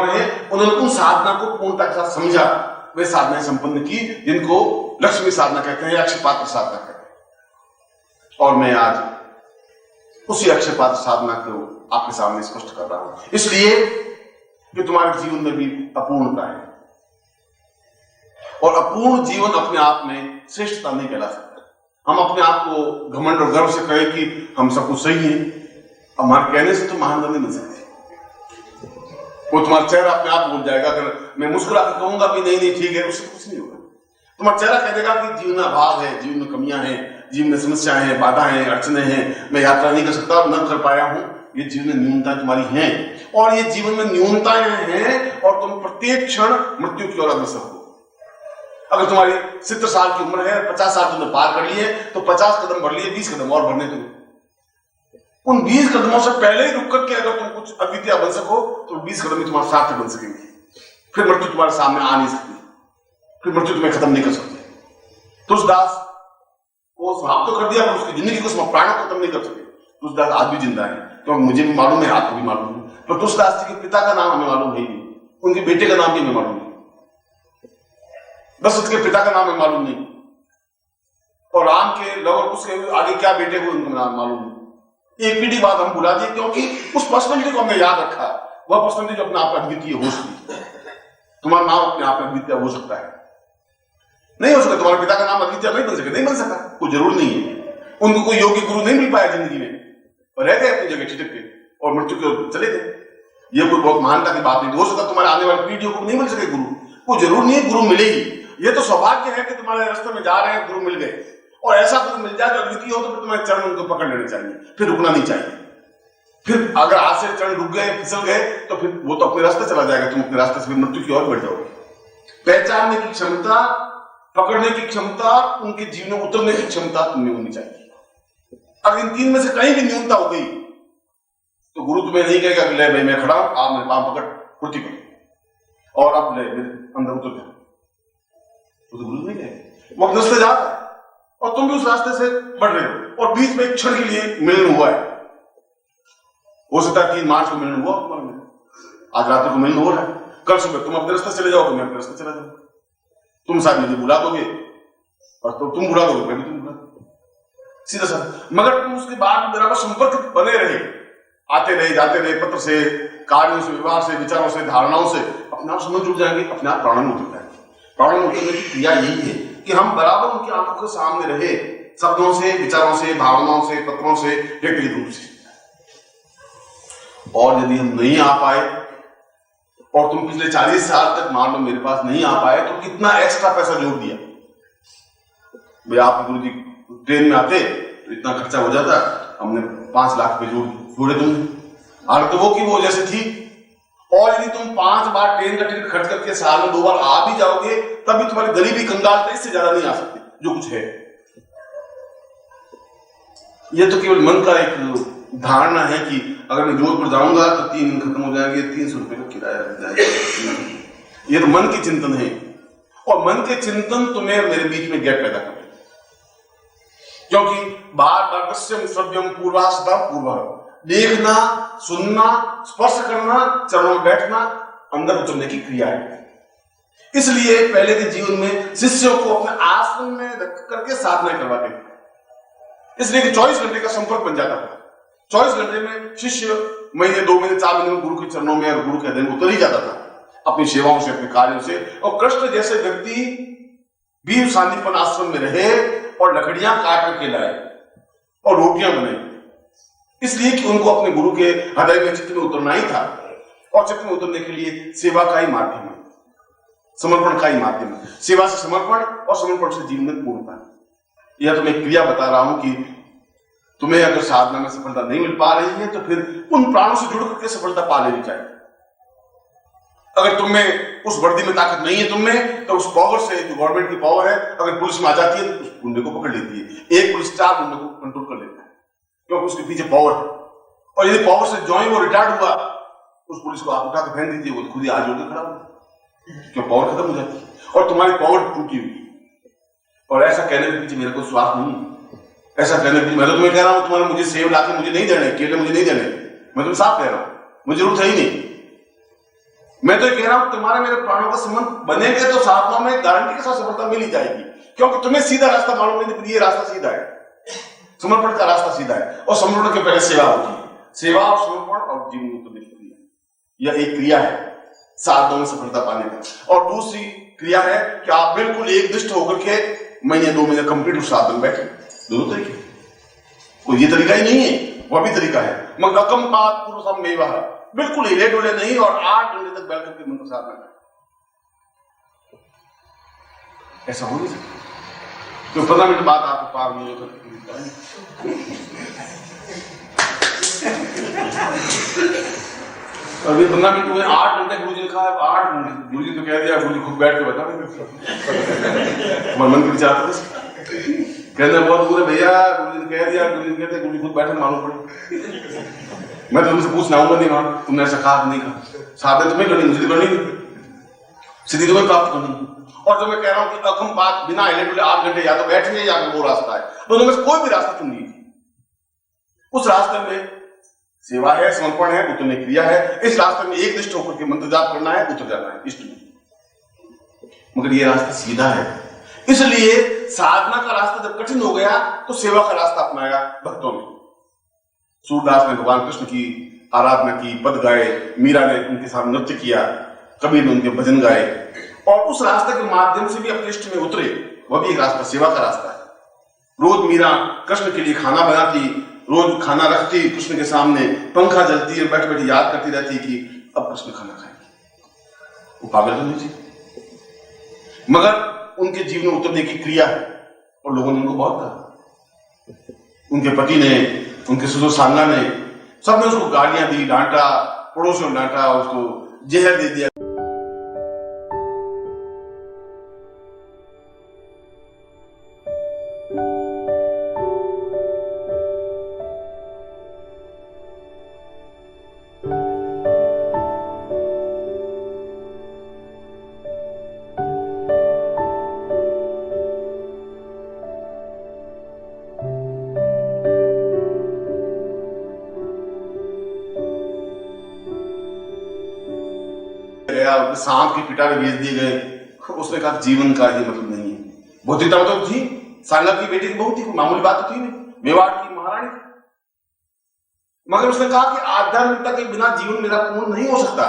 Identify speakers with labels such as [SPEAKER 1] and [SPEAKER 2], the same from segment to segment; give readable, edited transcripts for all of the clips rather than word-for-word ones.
[SPEAKER 1] रहे, उन्होंने उन साधना को पूर्णता के साथ समझा, वे साधनाएं संपन्न की जिनको लक्ष्मी साधना कहते हैं, अक्षयपात्र साधना कहते हैं। और मैं आज उसी अक्षयपात्र साधना को आपके सामने स्पष्ट कर रहा हूं, इसलिए कि तुम्हारे जीवन में भी अपूर्णता है, और अपूर्ण जीवन अपने आप में श्रेष्ठता नहीं कहला सकता। हम अपने आप को घमंड और गर्व से कहें कि हम सब कुछ सही है, हमारे कहने से तो महानता नहीं मिल सकती। वो तुम्हारा चेहरा अपने आप भूल जाएगा। अगर मैं मुस्कुरा कर कहूंगा भी नहीं नहीं ठीक है, उससे कुछ नहीं होगा। तुम्हारा चेहरा कह देगा कि जीवन में अभाव है, जीवन में कमियां हैं, जीवन में समस्याएं हैं, बाधाएं हैं, अड़चने हैं, मैं यात्रा नहीं कर सकता, न कर पाया हूं। ये जीवन में न्यूनताएं तुम्हारी हैं, और ये जीवन में न्यूनताएं हैं, और तुम प्रत्येक क्षण मृत्यु की ओर अग्रसर हो। अगर तुम्हारी 70 साल की उम्र है, 50 साल तुमने पार कर लिए, तो 50 कदम बढ़ लिए, 20 कदम और बढ़ने दो। उन 20 कदमों से पहले ही रुक करके अगर तुम कुछ अद्वितीय बन सको, तो 20 कदम ही तुम्हारा सार्थक बन सकेंगे। फिर मृत्यु तुम्हारे सामने आ नहीं सकती, फिर मृत्यु तुम्हें खत्म नहीं कर सकती। तुलसीदास को समाप्त तो कर दिया, पर उसकी जिंदगी को, प्राणों को खत्म नहीं कर सके। तुलसीदास आज भी जिंदा है, तो मुझे भी मालूम है, आपको भी मालूम है, पर तुलसीदास जी के पिता का नाम हमें मालूम है, उनके बेटे का नाम भी हमें मालूम नहीं, दशरथ के पिता का नाम हमें मालूम नहीं, और राम के लव उसके आगे क्या बेटे हुए उनका नाम मालूम नहीं। एक पीढ़ी बाद हम भुला दिए, क्योंकि उस पर्सनलिटी को हमने याद रखा, वह पर्सनलिटी जो अपने आप में अद्वितीय हो सकती है। तुम्हारा नाम अपने आप में अद्वितीय हो सकता है, नहीं हो सकता। तुम्हारे पिता का नाम अद्वितीय नहीं बन सके, नहीं बन सका, कोई जरूर नहीं है। उनको कोई योग्य गुरु नहीं मिल पाया जिंदगी में, और रह गए अपनी जगह छिटक के, और मृत्यु के ओर चले गए। ये कोई बहुत महानता की बात नहीं। हो सकता तुम्हारे आने वाली पीढ़ियों को नहीं मिल सके गुरु, कोई जरूर नहीं है गुरु मिलेगी। ये तो सौभाग्य है कि तुम्हारे रास्ते में जा रहे हैं, गुरु मिल गए, और ऐसा गुरु मिल जाए जो अद्वितीय हो, तो फिर तुम्हारे चरण उनको पकड़ लेने चाहिए, फिर रुकना नहीं चाहिए। फिर अगर आज से चरण रुक गए, फिसल गए, तो फिर वो तो अपने रास्ते चला जाएगा, तुम अपने रास्ते से मृत्यु की ओर बढ़ जाओगे। पहचानने की क्षमता, पकड़ने की क्षमता, उनके जीवन में उतरने की क्षमता तुम्हें होनी चाहिए। अगर इन तीन में से कहीं भी न्यूनता हो गई, तो गुरु तुम्हें नहीं कहेगा कि ले भाई मैं खड़ा हूं, आप मेरे पांव पकड़ कुर्ती पर, और अब ले अंदर उतर जाओ, तो गुरु नहीं कहेगा। वो रास्ते जा रहा है, और तुम भी उस रास्ते से बढ़ रहे हो, और बीच में एक क्षण के लिए मिलन हुआ है। हो सकता है 3 मार्च को मिलन हुआ तुम्हारे में, आज रात को मिलन हो रहा है, कल सुबह तुम अपने रास्ते चले जाओगे, मैं अपने रास्ते चला जाऊंगा। तुम शायद मुझे बुला दोगे, और तो तुम बुला दोगे, मैं भी तुम बुला दूंगा, सीधा सा। मगर तुम उसके बाद बराबर संपर्क बने रहे, आते रहे, जाते रहे, पत्र से, कार्यों से, व्यवहार से, विचारों से, धारणाओं से, अपने आप समझ जुड़ जाएंगे, अपने आप प्राणों में उतर जाएंगे। प्राणों में उतरने की क्रिया यही है कि हम बराबर उनकी आंखों के सामने रहे, शब्दों से, विचारों से, भावनाओं से, पत्रों से, व्यक्तिगत रूप से। और यदि हम नहीं आ पाए, और तुम पिछले 40 साल तक मान लो मेरे पास नहीं आ पाए, तो कितना एक्स्ट्रा पैसा जोड़ दिया भाई। आप गुरु जी ट्रेन में आते तो इतना खर्चा हो जाता, हमने 5 लाख रुपए जोड़े तुमने, हालत तो वो की वो जैसे थी। और यदि तुम 5 बार ट्रेन का टिकट खर्च करके साल में 2 बार आ भी जाओगे, तब भी तुम्हारी गरीबी कंगाल इससे ज्यादा नहीं आ सकती जो कुछ है। यह तो केवल मन का एक धारणा है कि अगर मैं जोधपुर जाऊंगा तो 3 दिन खत्म हो जाएंगे, 300 रुपए का किराया लग जाएगा। ये तो मन की चिंतन है, और मन के चिंतन तुम्हें मेरे बीच में गैप पैदा कर, क्योंकि बार बार दृश्यम श्रव्यम पूर्वा सदा पूर्व, देखना, सुनना, स्पर्श करना, चरणों में बैठना, अंदर उतरने की क्रिया है। इसलिए पहले के जीवन में शिष्यों को अपने आश्रम में रख करके साधना करवाते थे, इसलिए कि 24 घंटे का संपर्क बन जाता था। 24 घंटे में शिष्य महीने, 2 महीने, 4 महीने में गुरु के चरणों में और गुरु के अधीन उतर ही जाता था, अपनी सेवाओं से, अपने कार्यों से। और कृष्ण जैसे व्यक्ति भी शांतिपन आश्रम में रहे, और लकड़ियां काट करके लाए, और रोटियां बनाई, इसलिए कि उनको अपने गुरु के हृदय में, चित्त में उतरना ही था। और चित्त में उतरने के लिए सेवा का ही माध्यम है, समर्पण का ही माध्यम है। सेवा से समर्पण, और समर्पण से जीवन में पूर्णता। यह तो मैं क्रिया बता रहा हूं कि तुम्हें अगर साधना में सफलता नहीं मिल पा रही है, तो फिर उन प्राणों से जुड़ करके सफलता पा लेनी चाहिए। अगर तुम्हें उस वर्दी में ताकत नहीं है तुम्हें, तो उस पावर से, जो गवर्नमेंट की पावर है, अगर पुलिस में आ जाती है तो उस गुंडे को पकड़ लेती है। एक पुलिस 4 गुंडे को कंट्रोल कर लेता है, क्योंकि उसके पीछे पावर है। और यदि पावर से जो ही वो रिटायर्ड हुआ, उस पुलिस को आप उठा के फेंक दीजिए, वो खुद ही आज होकर खड़ा हुआ, क्यों पावर खत्म हो जाती है, और तुम्हारी पावर टूटी हुई। और ऐसा कहने के पीछे मेरा कोई स्वार्थ नहीं है। ऐसा कहने के पीछे मैं तो तुम्हें कह रहा हूं, तुम्हारे मुझे सेब लाके मुझे नहीं देने, केले मुझे नहीं देने, मैं तुम्हें साफ कह रहा हूं, मुझे जरूरत है ही नहीं। मैं तो ये कह रहा हूं तुम्हारे मेरे प्राणों का संबंध बनेंगे तो साधना में गारंटी के साथ सफलता मिल ही जाएगी, क्योंकि तुम्हें सीधा रास्ता मालूम नहीं, ये रास्ता सीधा है, समर्पण का रास्ता सीधा है। और समर्पण के पहले सेवा होती है, सेवा और समर्पण और जीवन में तो क्रिया, यह एक क्रिया है साधना में सफलता पाने का। और दूसरी क्रिया है कि आप बिल्कुल एकनिष्ठ होकर के महीने 2 महीने कंप्लीट उस साधन में बैठे। दोनों तरीके, कोई ये तरीका ही नहीं है, वह भी तरीका है। मगर अकम्पात पुरुषम मेवा, बिल्कुल हिले डुले नहीं और 8 घंटे तक बैठ करके मंत्र साधना करें, ऐसा हो नहीं सकता। तो 15 मिनट बाद आपको पार नहीं होकर अभी 15 मिनट हुए, 8 घंटे गुरु जी ने कहा, 8 घंटे गुरु जी तो कह दिया, गुरु जी खुद बैठ के बता देंगे। मन के विचार कहने बहुत दूर है भैया, गुरु जी ने कह दिया, गुरु जी कहते गुरु जी खुद बैठे मालूम पड़े। मैं तुमसे पूछना आऊंगा नहीं, वहां तुमने ऐसा कहा नहीं कहा, साधना तुम्हें करनी, मुझे करनी, सिद्धि तुम्हें प्राप्त करनी। और जो मैं कह रहा हूं कि अकम बात बिना हिले डुले 8 घंटे या तो बैठिए या फिर वो रास्ता है, दोनों में से कोई भी रास्ता चुन लीजिए। उस रास्ते में सेवा है, समर्पण है, उतरने क्रिया है। इस रास्ते में एकनिष्ठ होकर के मंत्र जाप करना है, उतर जाना है इष्ट में। मगर ये रास्ता सीधा है, इसलिए साधना का रास्ता जब कठिन हो गया तो सेवा का रास्ता अपनाया भक्तों ने। सूरदास ने भगवान कृष्ण की आराधना की, पद गाए, मीरा ने उनके साथ नृत्य किया, कबीर ने उनके भजन गाए, और उस रास्ते के माध्यम से भी अपने इष्ट में उतरे। वह भी एक रास्ता सेवा का रास्ता है। रोज मीरा कृष्ण के लिए खाना बनाती, रोज खाना रखती कृष्ण के सामने, पंखा जलती है, बैठ बैठ याद करती रहती कि अब कृष्ण खाना खाएंगे। वो पागल तो नहीं थी, मगर उनके जीवन में उतरने की क्रिया है और लोगों ने उनको बहुत कहा। उनके पति ने, उनके ससुर सांगा ने, सबने उसको गालियां दी, डांटा, पड़ोसियों ने डांटा, उसको जहर दे दिया। सांप के पिटारे भेज दिए गए। उसने कहा जीवन का ये मतलब नहीं है। भौतिकता तो थी, सांगा की बेटी की बहू थी, मामूली बात तो थी नहीं, मेवाड़ की महारानी थी, मगर उसने कहा कि आध्यात्मिकता के बिना जीवन मेरा पूर्ण नहीं हो सकता।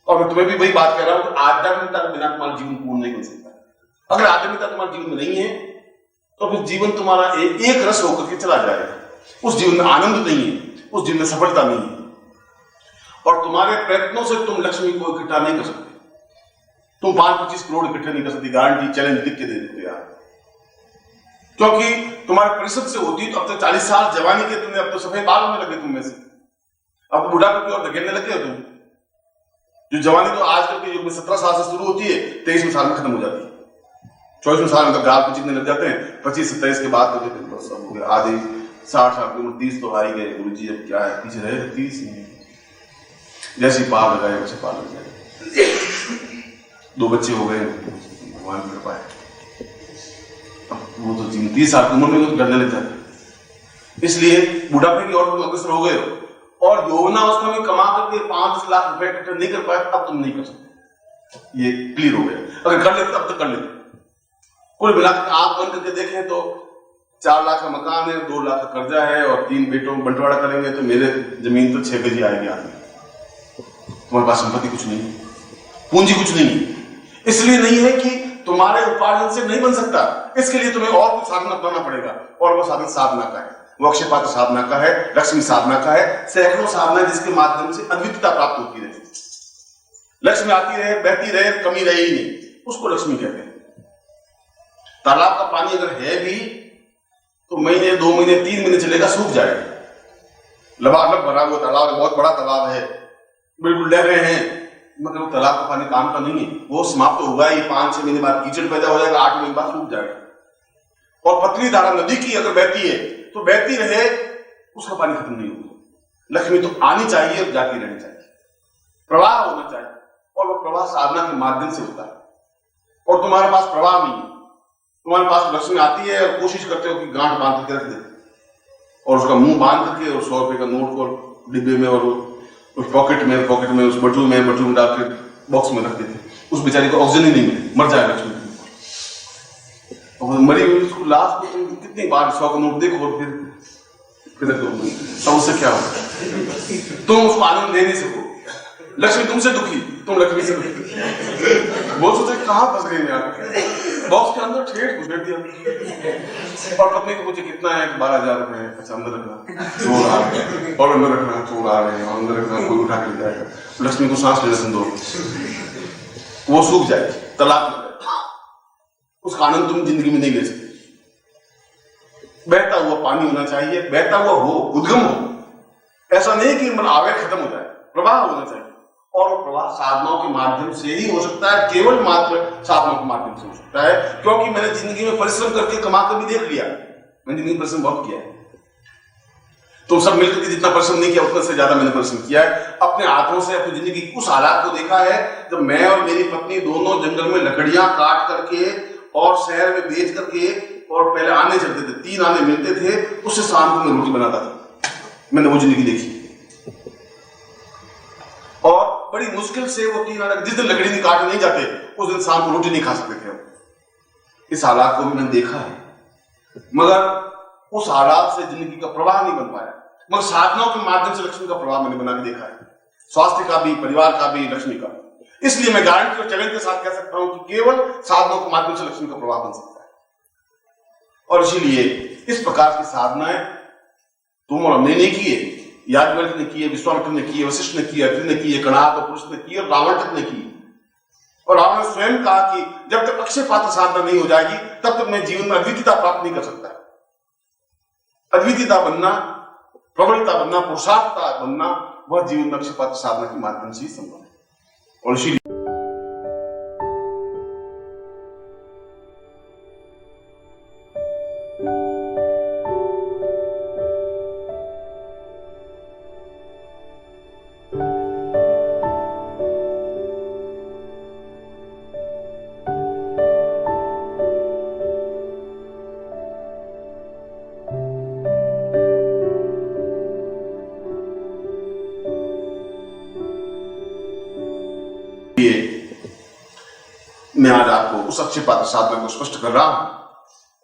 [SPEAKER 1] और मैं तुम्हें भी वही बात कह रहा हूं कि आध्यात्मिकता के बिना तुम्हारा जीवन पूर्ण नहीं हो सकता। अगर आध्यात्मिकता तुम्हारे जीवन में नहीं है तो फिर जीवन तुम्हारा एक रस होकर के चला जाएगा। उस जीवन में आनंद नहीं है, उस जीवन में सफलता नहीं है, और तुम्हारे प्रयत्नों से तुम लक्ष्मी को इकट्ठा नहीं कर सकते। तुम 5-25 करोड़ इकट्ठे नहीं कर सकते, गारंटी चैलेंज लिख के दे देते यार, क्योंकि तुम्हारे परिश्रम से होती। तो अब तक 40 साल जवानी के तुमने, अब तो सफेद बाल होने लगे तुम में से, अब तो बुढ़ापे की ओर धकेलने लगे हो तुम। जो जवानी तो आजकल के युग में 17 साल से शुरू होती है, 23वें साल में खत्म हो जाती है, 24वें साल में तो गाल कुचीने लग जाते हैं, 25-27 के बाद तो बस सब हो गया। आधे 60 साल की उम्र, 30 तो आ ही गए। गुरु जी अब क्या है, पीछे रहे 30 नहीं, जैसी पार लगाए वैसे पार लग जाए। 2 बच्चे हो गए, भगवान की कृपा है। वो तो 30 साल की उम्र में तो डरने लग जाते, इसलिए बुढ़ापे की ओर तुम अग्रसर हो गए हो। और यौवनावस्था में कमा करके 5 लाख रुपए इकट्ठे नहीं कर पाए, अब तुम नहीं कर सकते, ये क्लियर हो गया। अगर कर लेते अब तक कर लेते। कुल मिलाकर आप बंद करके देखें तो 4 लाख का मकान है, 2 लाख का कर्जा है, और 3 बेटों में बंटवारा करेंगे तो मेरे जमीन तो 6 गज आएगी आदमी। तुम्हारे पास संपत्ति कुछ नहीं, पूंजी कुछ नहीं, इसलिए नहीं है कि तुम्हारे उपार्जन से नहीं बन सकता। इसके लिए तुम्हें और कुछ साधन अपनाना पड़ेगा, और वो साधन साधना का है, वो अक्षय पात्र साधना का है, लक्ष्मी साधना का है। सैकड़ों साधना जिसके माध्यम से अद्वितीयता प्राप्त होती रहे, लक्ष्मी आती रहे, बहती रहे, कमी रहे ही नहीं, उसको लक्ष्मी कहते हैं। तालाब का पानी अगर है भी तो महीने, 2 महीने, 3 महीने चलेगा, सूख जाएगा। लबालब भरा हुआ तालाब है, बहुत बड़ा तालाब है, बिल्कुल डर रहे हैं, मगर वो तालाब का पानी काम का नहीं है, वो समाप्त तो होगा ही। 5-6 महीने बाद कीचड़ पैदा हो जाएगा, 8 महीने बाद सूख जाएगा। और पतली धारा नदी की अगर बहती है तो बहती रहे, उसका पानी खत्म नहीं होगा। लक्ष्मी तो आनी चाहिए और जाती रहनी चाहिए, प्रवाह होना चाहिए, और वो प्रवाह साधना के माध्यम से होता है। और तुम्हारे पास प्रवाह नहीं है, तुम्हारे पास लक्ष्मी आती है और कोशिश करते हो कि गांठ बांध करके रख दे, और उसका मुंह बांध करके और 100 रुपए का नोट को डिब्बे में और उस पॉकेट में उस बटुए में डाल के बॉक्स में रख देते। उस बेचारी को ऑक्सीजन ही नहीं मिले, मर जाए लक्ष्मी। और मरी हुई उसको लाश को तुम कितनी बार 100 का नोट देखो और फिर रख दो, तब उससे क्या होगा? तुम उसको आनंद दे नहीं सको। लक्ष्मी तुमसे दुखी, तुम लक्ष्मी से दुखी। वो सोचे कहां फंस गए मैं, बॉक्स के अंदर ठेठ दिया। और पत्नी को पूछे कितना है? 12,000 रुपए। अच्छा, अंदर रखना, चोर आ रहे हैं, और अंदर रखना, चोर आ रहे हैं, और अंदर रखना, कोई उठा के ले जाएगा। लक्ष्मी को सांस लेने से दो, वो सूख जाए, तलाक हो जाए। उसका आनंद तुम जिंदगी में नहीं ले सकते। बहता हुआ पानी होना चाहिए, बहता हुआ हो, उद्गम हो। ऐसा नहीं कि मतलब आवेग खत्म हो जाए, प्रवाह होना चाहिए। और वो प्रवाह साधनाओं के माध्यम से ही हो सकता है, केवल मात्र साधनाओं के माध्यम से हो सकता है। क्योंकि मैंने जिंदगी में परिश्रम करके कमा कर भी देख लिया, मैंने जिंदगी में परिश्रम बहुत किया है। तो सब मिलकर जितना परिश्रम नहीं किया उतना से ज्यादा मैंने परिश्रम किया है। अपने हाथों से अपनी जिंदगी की उस हालात को देखा है जब मैं और मेरी पत्नी दोनों जंगल में लकड़ियां काट करके और शहर में बेच करके, और पहले आने चलते थे, 3 आने मिलते थे, उससे शाम को मैं रोटी बनाता था। मैंने वो जिंदगी देखी। और बड़ी मुश्किल से वो 3 आने, जिस दिन लकड़ी नहीं काटे नहीं जाते उस दिन शाम को रोटी नहीं खा सकते थे। इस हालात को भी मैंने देखा है, मगर उस हालात से जिंदगी का प्रवाह नहीं बन पाया। मगर साधनाओं के माध्यम से लक्ष्मी का प्रवाह मैंने बना के देखा है, स्वास्थ्य का भी, परिवार का भी, लक्ष्मी का। इसलिए मैं गारंटी और चैलेंज के साथ कह सकता हूं कि केवल साधनाओं के माध्यम से लक्ष्मी का प्रवाह बन सकता है। और इसीलिए इस प्रकार की साधनाएं तुम और हमने नहीं किए, याज्ञवल्क्य ने किए, विश्वामित्र ने किए, वशिष्ठ ने किए, अत्रि ने किए, कणाद और पुरुष ने किए, और रावण तक ने किए। और रावण ने स्वयं कहा कि जब तक अक्षय पात्र साधना नहीं हो जाएगी तब तक मैं जीवन में अद्वितीयता प्राप्त नहीं कर सकता। अद्वितीयता बनना, प्रबलता बनना, पुरुषार्थता बनना, वह जीवन में अक्षय पात्र साधना के माध्यम से ही संभव है। और इसीलिए मैं आज आपको उस अक्षय पात्र साधना को स्पष्ट कर रहा हूं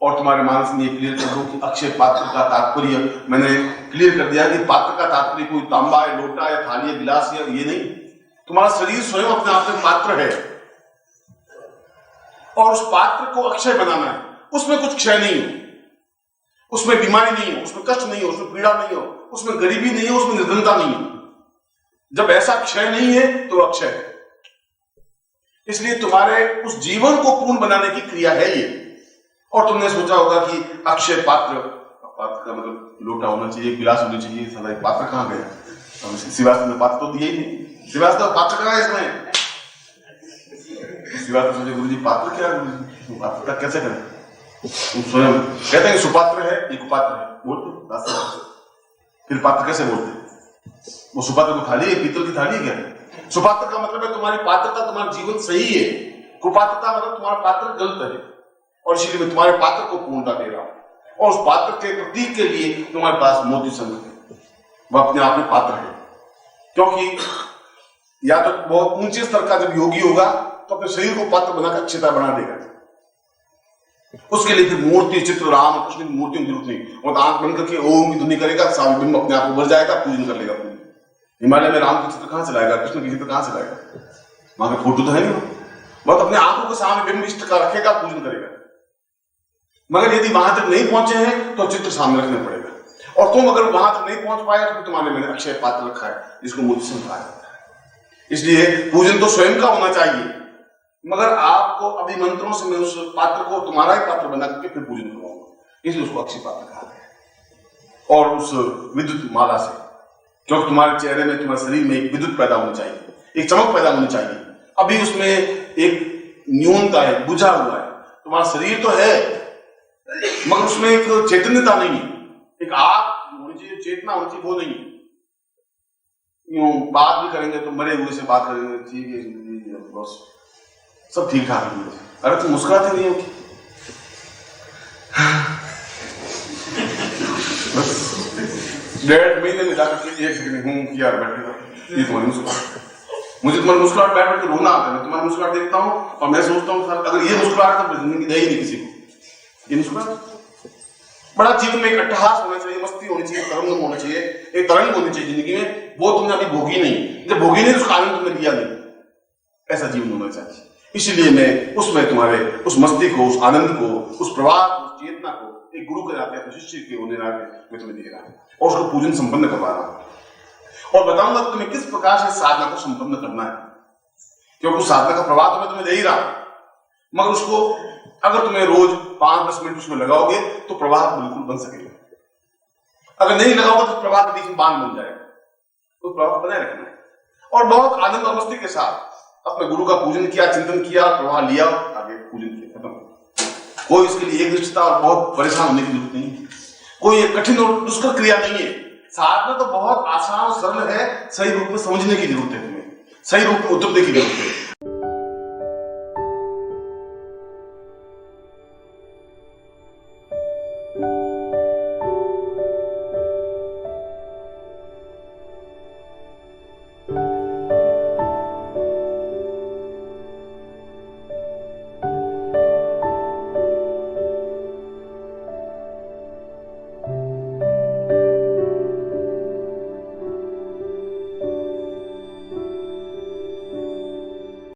[SPEAKER 1] और तुम्हारे मानस में क्लियर कर दूं कि अक्षय पात्र का तात्पर्य मैंने क्लियर कर दिया कि पात्र का तात्पर्य कोई तांबा है, लोटा या थाली या गिलास या ये नहीं। तुम्हारा शरीर स्वयं अपने आप में पात्र है और उस पात्र को अक्षय बनाना है। उसमें कुछ क्षय नहीं हो, उसमें बीमारी नहीं हो, उसमें कष्ट नहीं हो, उसमें पीड़ा नहीं हो, उसमें गरीबी नहीं हो, उसमें निर्धनता नहीं हो। जब ऐसा क्षय नहीं है तो अक्षय है। इसलिए तुम्हारे उस जीवन को पूर्ण बनाने की क्रिया है ये। और तुमने सोचा होगा कि अक्षय पात्र, पात्र का मतलब लोटा होना चाहिए, गिलास होनी चाहिए, सदा पात्र कहां गया? श्रीवास्तव ने पात्र तो दिए ही नहीं। श्रीवास्तव पात्र कहां है इसमें? श्रीवास्तव सोचे गुरु जी पात्र क्या है? गुरु जी पात्र का कैसे करें? तुम स्वयं कहते हैं सुपात्र है, एक कुपात्र है, बोलते फिर पात्र कैसे बोलते? वो सुपात्र को थाली है, पीतल की थाली है क्या? सुपात्र का मतलब है तुम्हारी पात्रता, तुम्हारा जीवन सही है। कुपात्रता मतलब तुम्हारा पात्र गलत है। और इसीलिए मैं तुम्हारे पात्र को पूर्णता दे रहा हूं। और उस पात्र के प्रतीक के लिए तुम्हारे पास मोती शंख है, वह अपने आप में पात्र है। क्योंकि या तो बहुत ऊंचे स्तर का जब योगी होगा तो अपने शरीर को पात्र बनाकर अक्षयता बना देगा। उसके लिए फिर मूर्ति, चित्र, राम कृष्ण की मूर्तियों की जरूरत नहीं। और आंख बंद करके ओम की ध्वनि करेगा, सामने बिंब अपने आप उभर जाएगा, पूजन कर लेगा। हिमालय में राम के चित्र कहां से लाएगा, कृष्ण के चित्र कहां से लाएगा? वहां पे फोटो तो है नहीं। बहुत अपने आंखों के सामने बिंब इष्ट का रखेगा, पूजन करेगा। मगर यदि वहां तक नहीं पहुंचे हैं तो चित्र सामने रखना पड़ेगा। और तुम अगर वहां तक नहीं पहुंच पाए तो तुम्हारे मैंने अक्षय पात्र रखा है जिसको मोती शंख कहा जाता है। इसलिए पूजन तो स्वयं का होना चाहिए, मगर आपको अभिमंत्रों से मैं उस पात्र को तुम्हारा ही पात्र बना करके फिर पूजन करवाऊंगा। इसलिए उसको अक्षय पात्र कहा है। और उस विद्युत माला से, क्योंकि तुम्हारे चेहरे में, तुम्हारे शरीर में एक विद्युत पैदा होनी चाहिए, एक चमक पैदा होनी चाहिए। अभी उसमें एक न्यूनता है, बुझा हुआ है। तुम्हारा शरीर तो है मगर उसमें एक चैतन्यता नहीं है, एक आग होनी चाहिए, चेतना होनी चाहिए, वो नहीं। यूं बात भी करेंगे तो मरे हुए से बात करेंगे, ठीक है बस सब ठीक ठाक है। अरे तुम मुस्कुराते नहीं हो कि? बस 1.5 महीने में जाकर के 1 सेकंड घूम किया बैठेगा। ये तुम्हारी मुस्कुराहट, मुझे तुम्हारी मुस्कुराहट बैठ बैठ के रोना आता है। मैं तुम्हारी मुस्कुराहट देखता हूँ और मैं सोचता हूँ सर अगर ये मुस्कुराहट तो जिंदगी दे ही नहीं किसी को। ये मुस्कुराहट बड़ा जीवन में एक अट्टहास होना चाहिए, मस्ती होनी चाहिए, तरंग होना चाहिए, एक तरंग होनी चाहिए जिंदगी में। वो तुमने अभी भोगी नहीं, जब भोगी नहीं तो उसका आनंद तुमने लिया नहीं। ऐसा जीवन होना चाहिए। इसलिए मैं उसमें तुम्हारे उस मस्ती को, उस आनंद को, उस प्रवाह को, उस चेतना को एक गुरु के नाते, अपने शिष्य के होने नाते मैं तुम्हें दे रहा हूं और उसको पूजन संपन्न करवा रहा हूं और बताऊंगा कि तुम्हें किस प्रकार से साधना को संपन्न करना है। क्योंकि उस साधना का प्रवाह तो मैं तुम्हें दे ही रहा हूं, मगर उसको अगर तुम्हें रोज 5-10 मिनट उसमें लगाओगे तो प्रवाह बिल्कुल बन सकेगा। अगर नहीं लगाओगे तो प्रवाह के बीच में बांध बन जाएगा। तो प्रवाह बनाए रखना है और बहुत आनंद और मस्ती के साथ अपने गुरु का पूजन किया, चिंतन किया, प्रवाह लिया, आगे पूजन किया, खत्म। कोई इसके लिए एक दृष्टता और बहुत परेशान होने की जरूरत नहीं है। कोई एक कठिन और दुष्कर क्रिया नहीं है। साधना तो बहुत आसान और सरल है। सही रूप में समझने की जरूरत है, तुम्हें सही रूप में उतरने की जरूरत है।